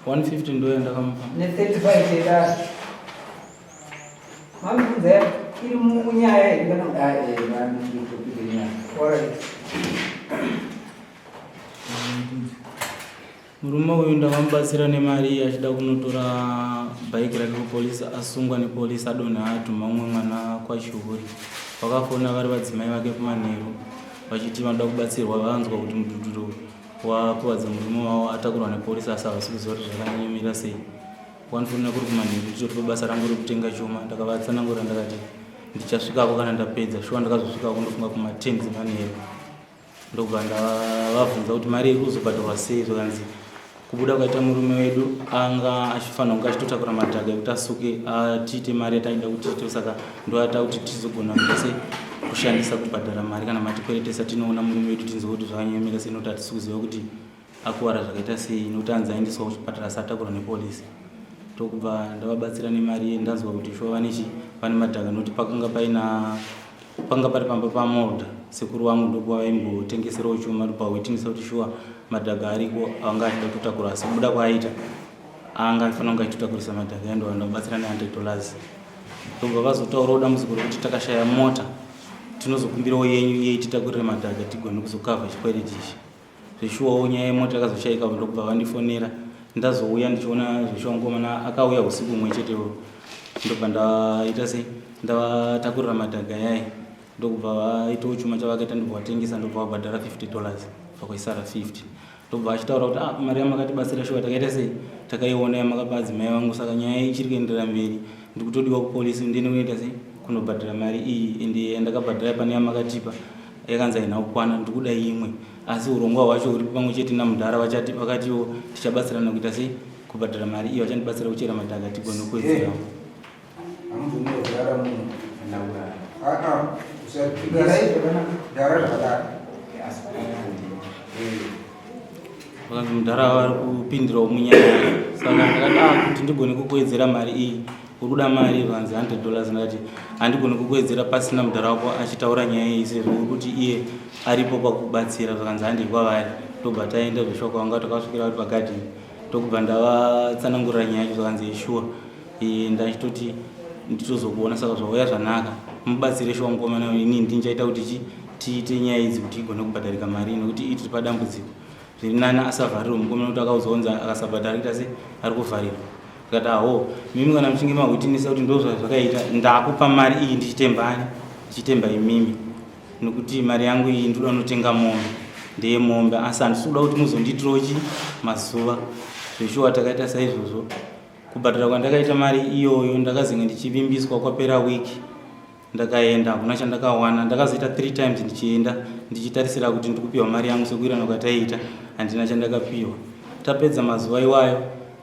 $150 ndio ndakampa. Ne 35 ida. Mami kunze ili munyaye ngana mami ndikupigania. Alright. Murume uyu ndakamubatsira nemari achida kunotora bhaiki rake kupolisi, asungwa nepolisi adonha atuma umwe mwana kwaShuhuri. Vakafona vari vadzimai vake kumanheru vachiti vanoda kubatsirwa, vanzwa kuti mudhudhuro wakuvadza murume wavo atakurwa nepolisi asi havasi kuziva kuti zvakanyemera sei. Wanofonera kuri kumanheru tichoti basa rangu rekutenga chuma. Ndakavatsanangura ndakati ndichasvikako kana ndapedza. Shuwa ndakazosvikako ndofunga kuma10 dzemanheru. Ndobva ndavabvunza kuti mari irikuzobhadharwa sei. Zvakanzi kubuda kwaita murume wedu anga achifanira kunge achitotakura madhaga ekuti asuke atiite mari yataida kuti tiite. Saka ndoata kuti tizogona kuse kushandisa kubhadhara mari kana matikweretesa tinoona murume wedu tinzwa kuti zvakanyemera sei, nokuti hatisi kuziva kuti akuwara zvakaita sei, nokuti anzi aendeswa kuchipatara asi atakurwa nepolisi. Ndokubva ndavabatsira nemari ndanzwa kuti shuwa pane madhaga, nokuti pakanga pari pamba pamolda. Sekuru wangu ndokuva vaimbotengeserawo chuma ndobva waitingisa kuti shuwa madhaga ariko anga achida kutotakura, asi kubuda kwaaita anga aifanira kunge achitotakurisa madhaga endo vandabatsira neantetolazi. Ndobva vazotaurawo dambudziko rokuti takashaya mota, tinozokumbirawo yenyu yeititakurira madhaga tigone kuzokavha chikwereti ichi. Zveshuwawo nyaya yemota yakazoshayika, ndokubva vandifonera ndazouya ndichiona zveshuwa ngomana akauya usiku umwe chetewo. Ndobva ndaita sei ndavatakurira madhaga yaye. Ndokubva vaitawo chuma chavakaita ndobva vatengesa, ndobva vabhadhara $50 vakwaisara 50. Ndobva vachitaura kuti mari yamakatibatsira shuwa takaita sei takaiona yamakapa adzimai vangu, saka nyaya ichiri kuendera mberi. Ndikutodiwa kupolisi ndinoita sei kunobhadhara mari iyi, ende ndakabhadhara pane yamakatipa yakanzi haina kukwana, ndikuda imwe. Asi urongwa hwacho huri pamwe chete namudhara vakatiwo tichabatsirana kuita sei kubhadhara mari iyo, vachandibatsira kuchera madhaga tigone kuwedzerawo. Vakanzi mudhara vari kupindirawo munyaya, saka ndakati kuti ndigone kukuwedzera mari iyi. Urikuda mari vakanzi $100. Ndakati handigoni kukuwedzera pasina mudhara wako achitaura nyaya iyi, sezvo urikuti iye aripo pakubatsira. Vakanzi handei kwavari. Ndobva taenda zveshuwa kwanga takasvikira vari pagadhini. Ndokubva ndavatsanangurira nyaya yacho. Vakanzi yeshuwa ndachitoti nditozokuona, saka zvauya zvanaka, mubatsire shuwa mukomana, ini ndinchaita kuti tiite nyaya idzi kuti igone kubhadharika mari, nokuti tiri padambudziko. Zviri nani asavharirwa mukomana, kuti akauzonza akasabhadhara kuita sei ari kuvharirwa. Ndikati aho mimi kana muchinge mahwitinisa kuti ndozvazvakaita, ndakupa mari iyi ndichitemba imimi, nokuti mari yangu iyi ndoda kunotenga mombe, ndeye mombe, asi handisi kuda kuti muzonditirawo mazuva. Zveshuwa takaita saizvozvo. Kubhadhara kwandakaita mari iyoyo ndakazinge ndichivimbiswa kwapera wiki. Ndakaenda hakuna chandakawana. Ndakazoita 3 times ndichienda ndichitarisira kuti ndikupiwa mari yangu sekuirana kwataita, handina chandakapiwa. Tapedza mazuva iwayo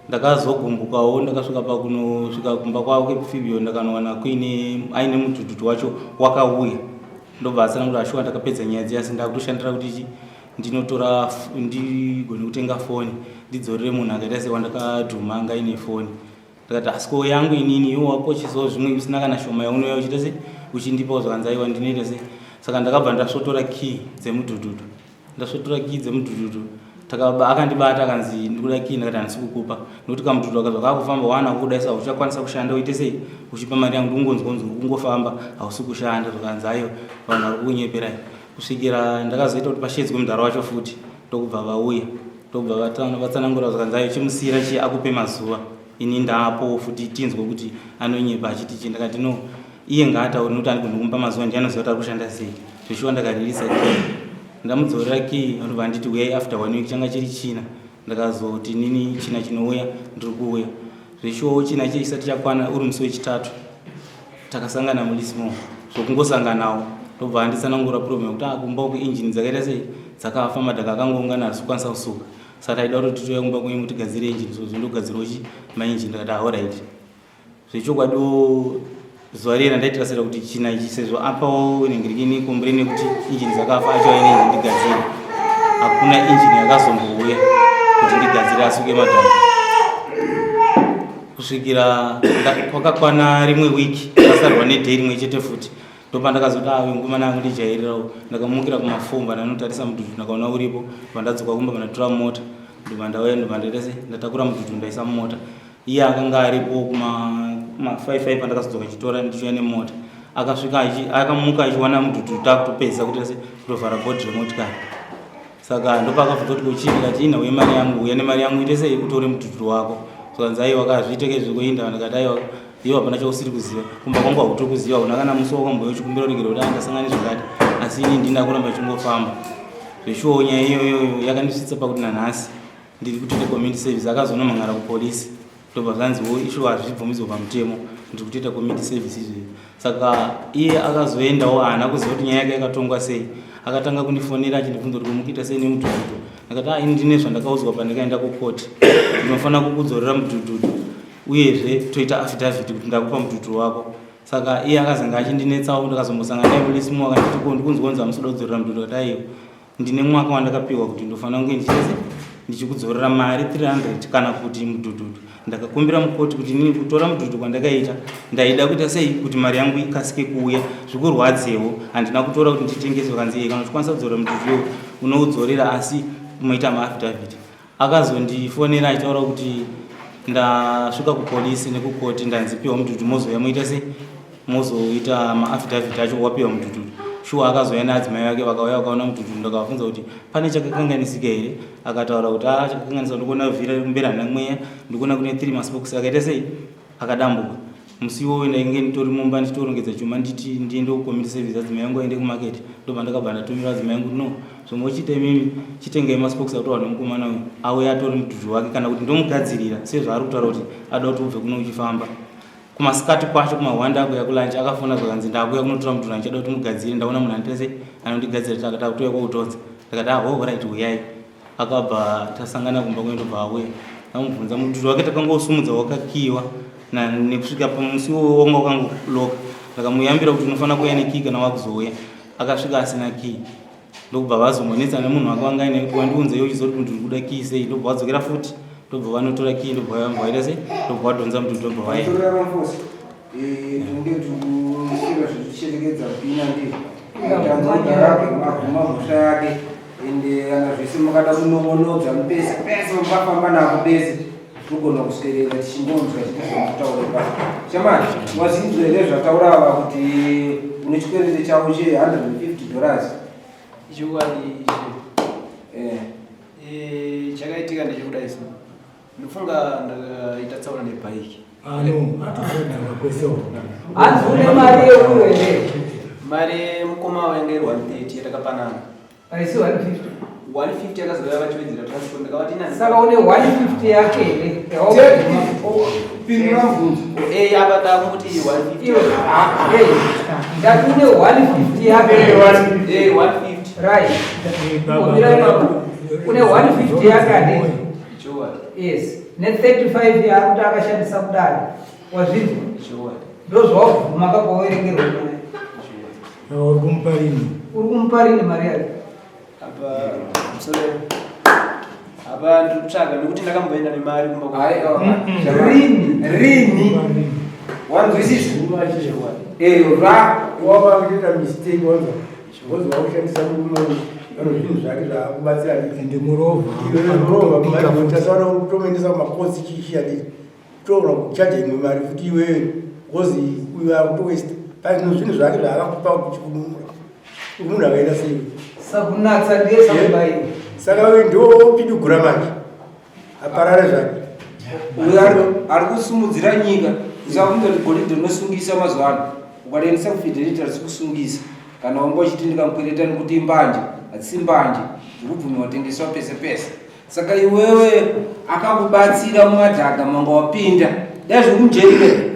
ndakazogumbukawo, ndakasvika pakunosvika kumba kwake Pfibio, ndakanowana aine mudhudhudhu wacho wakauya. Ndobva atsanangura shuwa ndakapedza nyaya dziya, asi ndakutoshandira kuti ndigone kutenga foni ndidzorere munhu akaita sewandakadhuma anga ine foni. Ndakati asiko yangu inini iwo wapochisawo zvimwe usina kana shoma yaunouya uchita sei uchindipawo zvakanzi aiwa ndinoita sei. Saka ndakabva ndasvotora key dzemudhudhudhu. akandibata akanzi ndikuda kii ndakati handisi kukupa nokuti kamututu akazva kakufamba wana kudaisa uchakwanisa kushanda uite sei uchipa mari yangu ndikungonzwa kungofamba hausi kushanda zvakanzi aiwa vanhu vari kukunyeperai kusvikira ndakazoita kuti pashedzwe mudhara wacho futi ndokubva vauya ndobva vatsanangura zvakanzi aiwa chimusiyira akupe mazuva ini ndaapo futi tinzwe kuti anonyepa achiti chi ndakati no iye ngaatauri nokuti ani kundikumupa mazuva ndianoziva kuti ari kushanda sei zveshuwa ndakaririsa ndamudzorera kii anobva anditi uyai after 1 week changa chiri china ndakazoti nini china chinouya ndiri kuuya zveshuwa china chisati chakwana uri musi wechitatu takasangana mulismo zvokungosanganawo ndobva anditsanangura problem yekuti kumba uku injini dzakaita sei dzakafa madhaka akangoungana harisi kukwanisa kusuka saka taida kuti titouya kumba kwenyu tigadzire injini so zvindogadzirawo mainjini ndakati alright zvechokwadi zuva rera ndaitirasira kuti china ichi sezvo apawo nengirikini kumbure nekuti injini dzakafa acho aine injini ndigadzire hakuna injini yakazombouya kuti ndigadzire asuke madhaka kusvikira kwakakwana rimwe wiki ndakasarwa nedhei rimwe chete futi ndopa ndakazoti ave nguma nangu ndijairirawo ndakamukira kumafomba ndanotarisa mututu ndakaona uripo pandadzoka kumba pandatora mota ndobva ndauya ndobva ndaitase ndatakura mututu ndaisa mumota iye akanga aripo kuma 5 pandakazodzoka chitora ndichiuya nemota akasvika akamuka achiwana mututu takutopedza kutovhara bhodhi remotikari saka ndopa akabvunza kuti kuchii kati ina uye mari yangu uya nemari yangu ite sei utore mututu wako sokanzi aiwa akazviiteke zvekuinda ndakati aiwa iwo hapana chausiri kuziva kumba kwangu hautiri kuziva una kana musi wakwamboyo chikumbira kuregera kuti andasangane zvakati asi ini ndina kuramba chingofamba zveshuwo nyaya iyoyo yakandisvitsa pakuti nanhasi ndiri kutoita community service akazonomhangara kupolisi ndobva zvanziwo ishu hazvibvumidzwa pamutemo ndiri kutoita community service izvezvi saka iye akazoendawo haana kuziva kuti nyaya yake yakatongwa sei akatanga kundifonera achindibvunza kuti kumukuita sei nemutututu ndakati ini ndine zvandakaudzwa pandakaenda kukoti ndinofanira kukudzorera mutututu uyezve toita affidavit kuti ndakupa mututu wako saka iye akazanga achindinetsawo ndakazombosangana naye mulisimo akanditi ko ndikunzwa hamusoda kudzorera mututu kati aiwa ndine mwaka wandakapiwa kuti ndofanira kunge ndichikudzorera mari 300 kana kuti mutututu ndakakumbira mukoti kuti nini kutora mutututu kwandakaita ndaida kuita sei kuti mari yangu ikasike kuuya zvikurwadzewo handina kutora kuti nditengese kanzi kana uchikwanisa kudzorera mutututu unoudzorera asi umaita maaffidavit akazondifonera achitaura kuti ndasvika kupolisi nekukoti ndanzipiwa mutututu mozoya moita sei mozoita maaffidavit acho wapiwa mutututu shuwa akazoya neadzimai vake vakauya vakaona mutututu ndakavabvunza kuti pane chakakanganisika here akataura kuti chakakanganisa ndikuona vhira rekumberi handina mweya ndikuona kune 3 masbox akaita sei akadambuka musi iwoyo ndainge nditori mumba ndichitorongedza chuma nditi ndiende kucommunity service adzimai yangu aende kumaketi ndobva ndakabva ndatumira adzimai yangu no zvomochita imimi chitengei masbox atorwa nemukomana uyu auya atori mutututu wake kana kuti ndomugadzirira sezvaari kutaura kuti ada kuti ubve kuno uchifamba kumasikati kwacho kumahwanda akuya kulanchi akafona zvakanzi ndakuya kunotora mutututu andichada kuti mugadzire ndaona munhu anditese anondigadzira takati akutoya kwautodza takati right uyai akabva tasangana kumba kwendobva auya amubvunza mutututu wake takangosumudza wakakiwa nekusvika pamusi wonga wakanguloka ndakamuyambira kuti unofanira kuuya nekii kana wakuzouya akasvika asina kii ndokubva vazomonetsa nemunhu wake wanga aine kuti wandiunza iwe uchizoti mutututu ndikuda kii sei ndobva vadzokera futi ndobva vanotora kii ndobva vamboaita sei ndobva vadhonza mutututu ndobva vaenda zvichichengetedza pina nditanzodharake maguma mhosva yake ende ana zvese makada kunongonodza mupese pese mukafamba nako bese togona kuswedera tichimbonzwa chitizvomutaura chamani wazinzwa here zvataura ava kuti une chikwerete chavo che$150 ichokwadi chakaitika ndechekudai so ndofunga ndakaita tsaura nebhaiki anzune mari yekuende mari mukoma wainge 130 yatakapanana aisi 150 yakazogaya vachivedzera transport ndakavati saka une 150 yake apa tamuti 150 ndati une 150 yake 150 right une 150 yake ade yes ne35 yakuti akashandisa kudai wazvinzwa ndozvawabvuma kakwawerengerwa naye uri kumuparini mari yake apa ndikutsvaga nekuti ndakamboenda nemari rini wanzwisisa wavakuita mistake wanza ngozi wakushandisa murume zvinhu zvake zvaakubatsira ende murovha tasaura kutomuendesa kumakosi chichiyadii kutoona kuchaja imwe mari futi iwewe ngozi uyu akutowesta pazvino zvinhu zvake zvaakakupa kuchikununura munhu akaenda sei sakunatsa ndiye sakubayiwa saka uyu ndopidugura manje aparare zvake uyu ari kusumudzira nyika usakunge kuti goridhe rinosungisa mazuva ano ukaendesa kufidelity harisi kusungisa kana wanga uchiti ndikamukwereta nekuti imbanje hatisi mbanje zvirikubvumiwa kutengeswa pese pese saka iwewe akakubatsira mumadhaga manga wapinda dai zviri kumujerire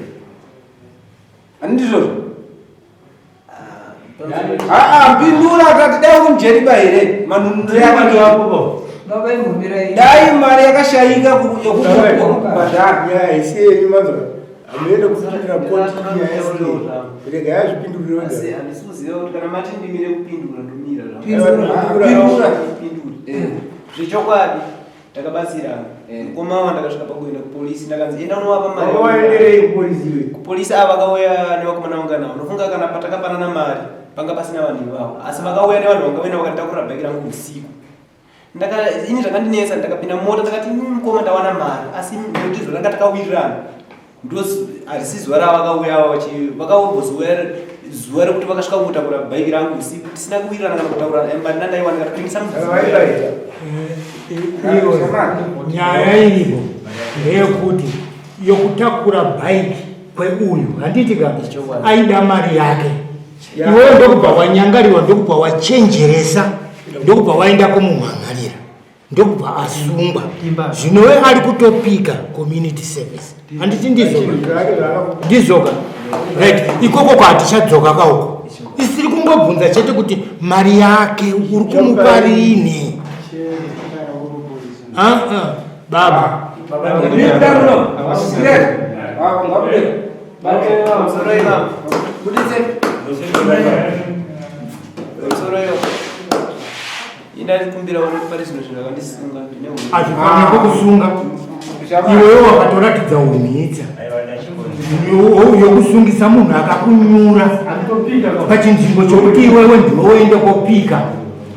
handindizvozvo mpindura akati dai kumujeriba here manunuro yako dai mari yakashayika yekubhadhara isiyenyu mazva amuende kupindura koti yaese rega yazvipinduriro handisi kuziva kuti kana mati ndimire kupindura ndomira zvechokwadi ndakabatsirana mukoma wanga ndakasvika pakuenda kupolisi ndakanzi enda unovapa mari waenderei kupolisi iwe kupolisi ava vakauya nevakomana vanga navo ndofunga kana patakapanana mari panga pasina vanhu ivavo asi vakauya nevanhu vanga vaenda vakatakurira bheki rangu usiku ini zvakandinesa ndakapinda mota ndakati mukoma ndawana mari asi ndoti zvoranga takawirirana ndo harisi zuva rava vakauya zuva rekuti vakasvika kutakura bhaiki rangu usiku tisina kuwirirana kana kutaurana mbandina ndaiwana katotengesa nyaya iripo ndeyekuti yokutakura bhaiki kweuyu handitika aida mari yake iwewe ndokubva wanyangariwa ndokubva wachenjeresa ndokubva waenda kumumhangarira ndokubva asungwa zvinowe ari kutopika community service handiti ndizoka right ikoko kwatichadzoka kauko isiri kungobvunza chete kuti mari yake uri kumupa rini baba azvifanira kukusunga iwewe wakatoratidza umhitsa yokusungisa munhu akakunyura pachinzvimbo chokuti iwewe ndiwoende kopika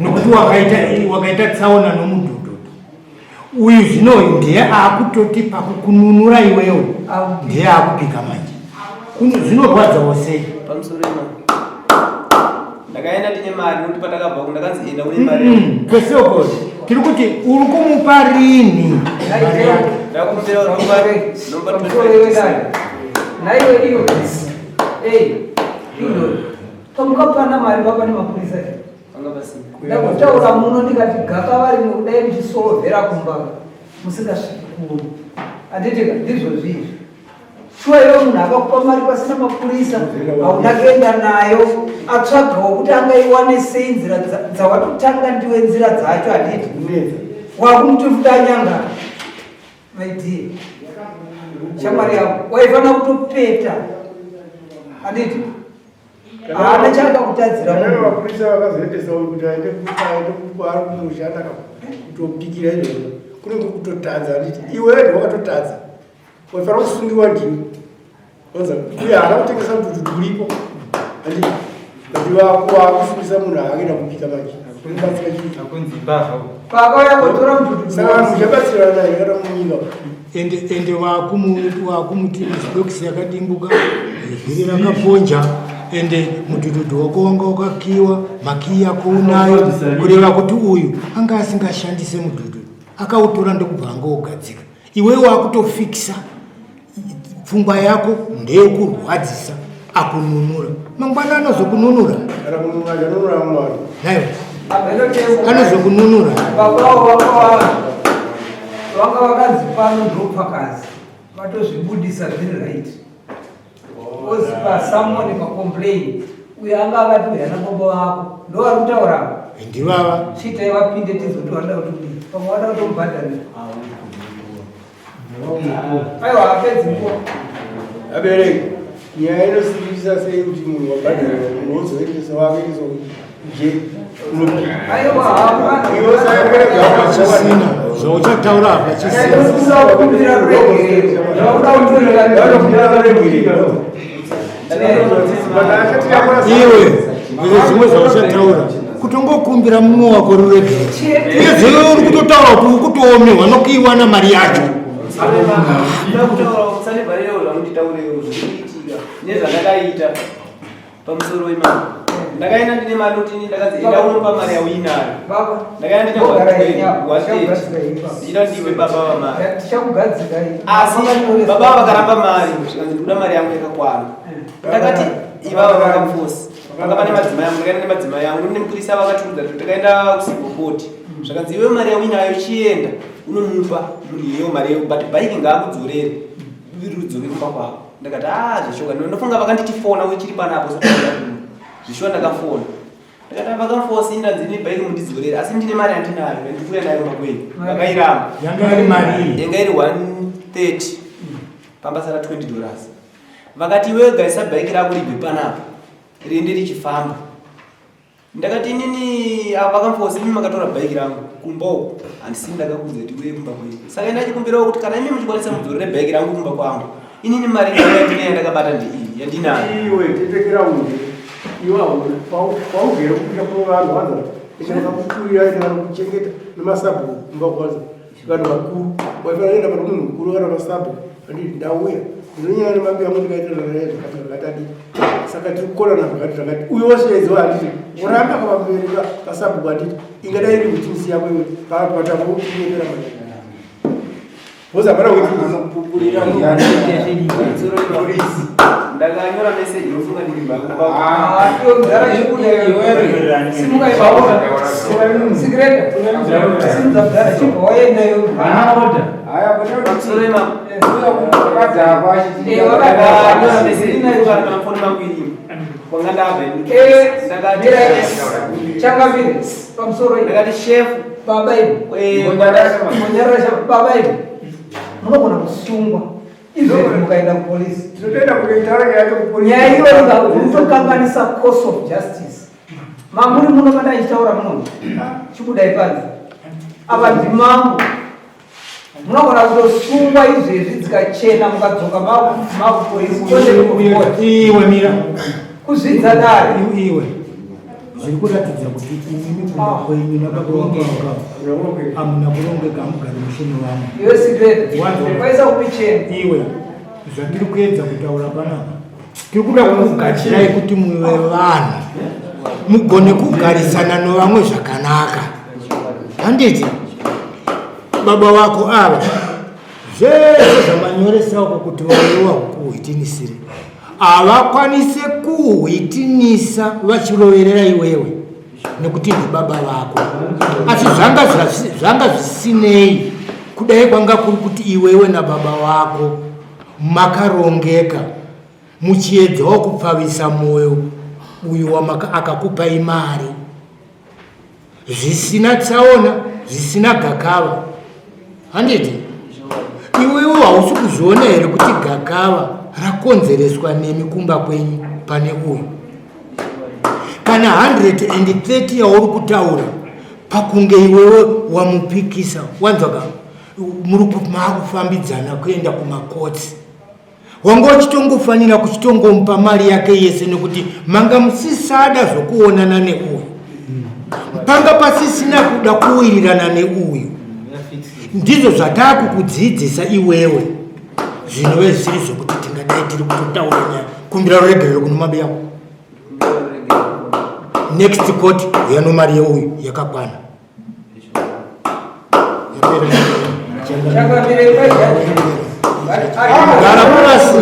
nokuti wakaita tsaona nomudhudhudhu uyu zvino ndiye akutoti pakukununura iwewe ndiye akupika manje zvinorwadzawo sei ndakaenda tine mari nokuti patakabva kundakanzi enda une mari kwesoko tiri kuti uri kumupa rini ndakumbira naiwe iyo tomukapana mari vapa nemapurisa ndakutaura muno ndikati gakava rimwe kudai muchisorovhera kumbava musingasviki kuru handitika ndizvo zvizvi shuwa iwe munhu akakupa mari pasina mapurisa hauna kuenda nayo atsvagawo kuti angaiwane sei nzira dzawatotanga ndiwe nzira dzacho handiti wakumutofuta anyanga maidie shamwari yako waifanira kutopeta handiti haana chaakakutadzira mapurisa vakazoendesa kuti aende ari kumushanda kutopikira izvozvo kunenge kutotadza handiti iwewe wakatotadza waifanira kusungiwa ndiwe uye haana kutengesa mudhudhu uripo handiti kuti wakusungisa munhu akaenda kupika manje pakauya kotora mudhudhu saka muchabatsirana naye kana munyika ende wakumuti zvidokisi yakadimbuka zviri rakaponja ende mudhudhudhu wako wanga wakakiwa makii yako unayo kureva kuti uyu anga asingashandise mudhudhudhu akautora ndokubva anga ogadzika iwewe wakutofikisa pfungwa yako ndeyekurwadzisa akununura mangwana anozokununura kana kununura chanunura mumwari nayo anozokununura vanga vakanzi pano ndopakazi vatozvibudisa zviri right ozipa someone pacomplain uyo anga akati uyana baba vako ndo vari kutaura ndivava chitai vapinde tizoti vada kuti pamwe vada kutomubhadharira aiwa apedzi nguva abereki nyaya inosimbisa sei kuti munhu wabhadharira munhu wozoendesa wake je aiwa hapana chisina zvauchataura apa chisina kumbira kuregerera iwe zimwe zvauchataura kutongokumbira mumwe wako ruregere iye uri kutotaura kuti ukutoomihwa nokuiwana mari yacho nezvandakaita pamusoro wemari ndakaenda ndine mari kuti ndakaenda unopa mari yauinayo ndakaenda ndine ndiwe baba vamari asi baba vakaramba mari zvikanzi ndikuda mari yangu yakakwana ndakati ivava vakamufosi panga pane madzimai yangu ndakaenda nemadzimai yangu nemukirisa vakatiudza kuti takaenda kusipopoti zvakanzi iwe mari yauinayo chienda unomupa munhuyeyo mari yeu but bhaiki ngaakudzorere rudzore kumba kwako ndakati zvishoka ndofunga vakanditi fona uchiri panapo zvishoka ndakafona ndakati vakamufosi ndanzini bhaiki mundidzorere asi ndine mari yandinayo ndikuya nayo makweni vakairamba yanga iri 130 pambasara $20 vakati iwe gaisa bhaiki rako ribve panapo riende richifamba ndakati inini vakamufosi imi makatora bhaiki rangu kumba uku handisini ndakakudza kuti uye kumba kwenyu saka ndachikumbirawo kuti kana imi muchikwanisa mudzorere bhaiki rangu kumba kwangu inini mari yandine yandakabata ndeiyi yandinayo iwe titekera unde iwe paugere kupinda kuvanhu vanza ichakakukurira kana kuchengeta nemasabu kumba kwaza vanhu vakuru waifanira kuenda pana munhu mukuru kana masabu anditi ndauya ndinonyanya nemambi yangu ndikaitazvakati zvakatadi saka tiri kukona nazvakati zvakati uye wosheedziwa handiti uranda kwavamubereka pasabu handiti ingadai iri kutimisi yako iwe patambokunyepera boza pana ndakanyora meseji yofunga ndakati shefu munogona kusungwa izvo mukaenda kupolisi tinotoenda kuitaura yacho kupolisi nyaya iyoyo mutokanganisa course of justice mamuri muno kana ichitaura muno chikudai panzi apa ndimambo munogona kutosungwa izvezvi dzikachena mukadzoka makupolisi iwe mira kuzvidza dare iwe zviri kuratidza kuti imimi kumba kwenyu nakakuronga amuna kurongeka amugari mushini wamo iwe sikretwaisa kupichena iwe zvatiri kuedza kutaura panapa tiri kuda kukugadzirai kuti muve vanhu mugone kugarisana nevamwe zvakanaka handiti baba vako ava zvese zvamanyoresako kuti vaiwa kuhwitinisire havakwanise kuhwitinisa vachiroverera iwewe nekuti ndi baba vako asi zvanga zvisinei kudai kwanga kuri kuti iwewe nababa vako makarongeka muchiedzawo kupfavisa mwoyo uyu akakupai mari zvisina tsaona zvisina gakava handiti iwewe hausi kuzviona here kuti gakava rakonzereswa nemi kumba kwenyu pane uyu kana 130 yauri kutaura pakunge iwewe wamupikisa wanzwaka maakufambidzana kuenda kumakotsi wanga uchitongofanira kuchitongomupa mari yake yese nekuti manga musisada zvokuonana neuyu panga pasisina kuda kuwirirana neuyu ndizvo zvatakukudzidzisa iwewe zvinove zviri zvokuti tingadai tiri kutotaura nyaya kumbira ruregerero kuno mabe yako next court yano mari yeuyu yakakwana gara kurasi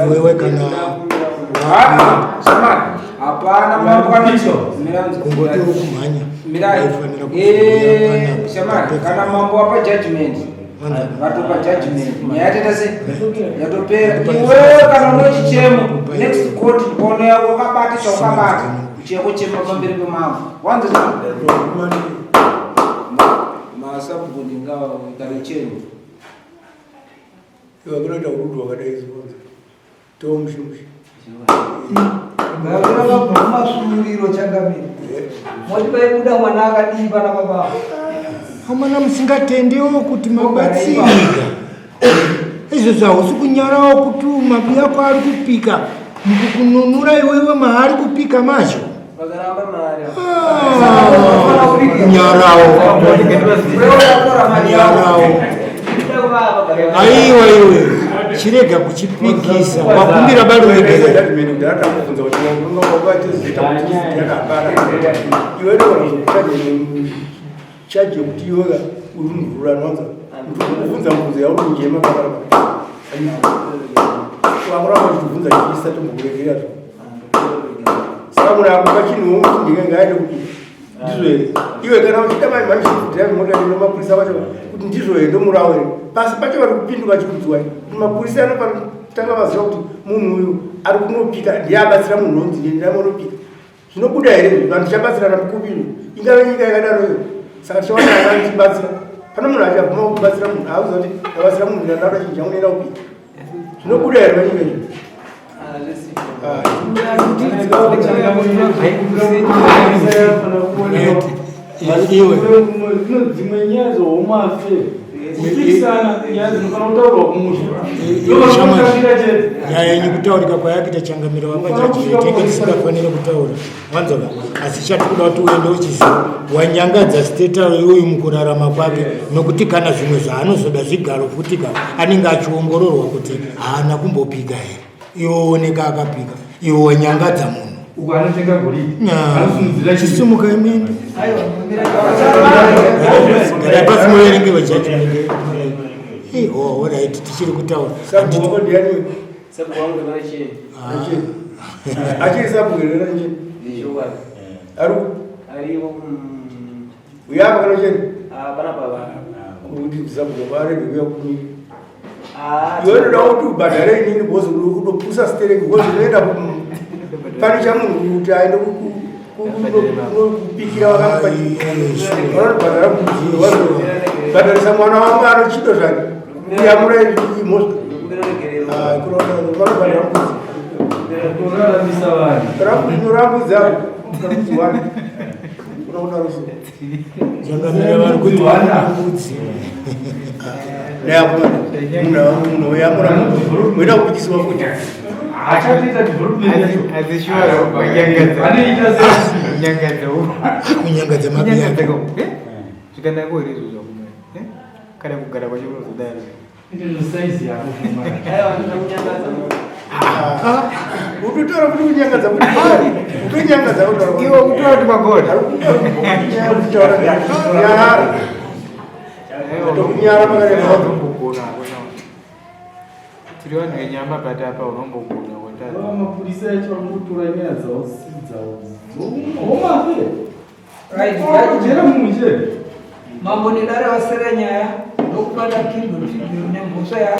iwewe kana hapana mambo kungoti ukumhanya kana mambo wapa judgment vatopa judgment nyaya yateta se yatopera iwewe kana unochichemo next court mbono yako wakabata chaukabata cheko chemapamberi pemavo wanza masabhundi ngawa ikare chenu iwakunoita urudu wakadaizivoza tomushumushi masuriro changamiri moti vaikuda mwana akadiva nababa amwana musingatendewo kuti mabatsirika izvo zvausi kunyarawo kuti mabuya ako ari kupika mukukununura iwewe maari kupika macho nyarawo aiwa iwe chirega kuchipikisa wakumbira bado chaje kuti iwe uri mvura nwanza kuvunza mvunza yaunojema wakuramba chitibvunza chiisa tombokuregerera saka munhu akupa chinhu kuti ndingaende kuti ndizvo here iwe kana uchida maimhanishidhiravi motaino mapurisa vacho kuti ndizvo here ndomurawo here pasi pacho vari kupinduka chikudzwai kuti mapurisa anotanga vaziva kuti munhu uyu ari kunopika ndiye abatsira munhu onzi ndamonopika zvinobuda here vanhu chabatsirana mukupino ingave nyika yakadaroyo saka tichawana anandibatsira pana munhu achabvuma kubatsira munhu auziva kuti abatsira munhu ndadaura chinhu changunoenda kupika zvinobuda here panyika iyo dzimwe nyaya dzohomase nyaya yenyu kutaurika kwayakita changamira wapachachitenge tisingafanire kutaura wanzoka asi chatikuda kuti uende uchiziva wanyangadza steta iyoyu mukurarama kwake nokuti kana zvimwe zvaanozoda zvigaro futika anenge achiongororwa kuti haana kumbopika here iwe oneka akapika iwe wanyangadza munhu chisimuka imene garapasi muverenge vachachimende orit tichiri kutaura achiri sabugwerera nje uyapa kana cheni kuti ndisabugwa varege kuya kuni iwe ndoda kuti ubhadhare inini bhozi unopusa stereki bhozi unoenda pani chamunhu kuti aende kupikira vakabhadharisa mwana wangu anochido zvake kuyamura rambuza changamira vari kuti vanambudzi munhu uyamura uida kupikisiwa futi kunyangadza mabiya kana kugara kwachikunozodayo utotora kuti kunyangadza kuti utonyangadza iwe kutora kuti magoda tokunyara makatombogona tiri vanhu venyama pati apa unombogona mapurisa yacho anotora nyaya dzaosidzahomase jera munhu chete mambo nedare wasera nyaya ndokubata kindle nembuso ya